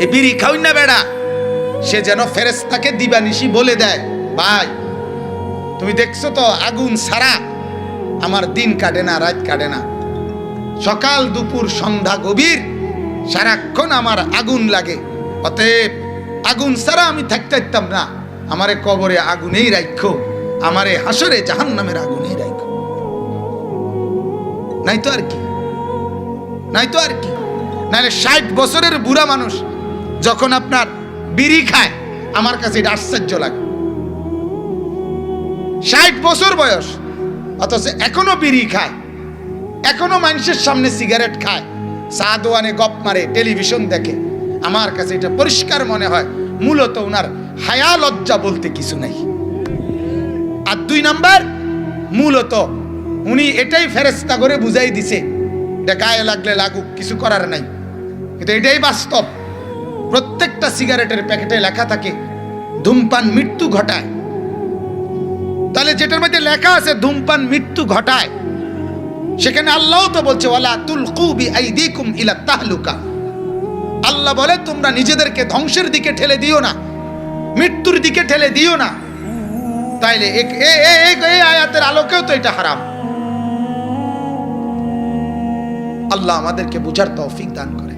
এই বিড়ি খাওই না বেড়া, সে যেন ফেরেশতাকে দিবানিশি বলে দেয়, ভাই তুমি দেখছো তো আগুন ছাড়া আমার দিন কাটে না, রাত কাটে না, সকাল দুপুর সন্ধ্যা গভীর সারাক্ষণ আমার আগুন লাগে, অতএব আগুন ছাড়া আমি থাকতে পারতাম না, আমারে কবরে আগুনেই রাখো, আমারে হাসরে জাহান্নামের আগুনেই রাখো। নাই তো আর কি, নাই তো আর কি। নাহলে 60 বছরের বুড়া মানুষ যখন আপনার বিড়ি খায়, আমার কাছে এটা আশ্চর্য লাগে। 60 বছর বয়স, অথচ এখনো বিড়ি খায়, এখনো মানুষের সামনে সিগারেট খায়, চা দোয়ানে গপ মারে, টেলিভিশন দেখে। আমার কাছে এটা পরিষ্কার মনে হয় মূলত ওনার হায়া লজ্জা বলতে কিছু নাই। আর 2 নাম্বার, মূলত উনি এটাই ফেরেশতা করে বুঝাই দিছে, এটা গায়ে লাগলে লাগুক, কিছু করার নাই। কিন্তু এটাই বাস্তব। প্রত্যেকটা সিগারেটের প্যাকেটে লেখা থাকে ধূমপান মৃত্যু ঘটায়। তাহলে যেটার মধ্যে লেখা আছে ধূমপান মৃত্যু ঘটায়, সেখানে আল্লাহও তো বলছে ওয়ালা তুলকু বিআইদিকুম ইলা তাহলুকা। আল্লাহ বলে তোমরা নিজেদেরকে ধ্বংসের দিকে ঠেলে দিও না, মৃত্যুর দিকে ঠেলে দিও না। তাইলে এই আয়াতের আলোকেও তো এটা হারাম। আল্লাহ আমাদেরকে বুঝার তৌফিক দান করে।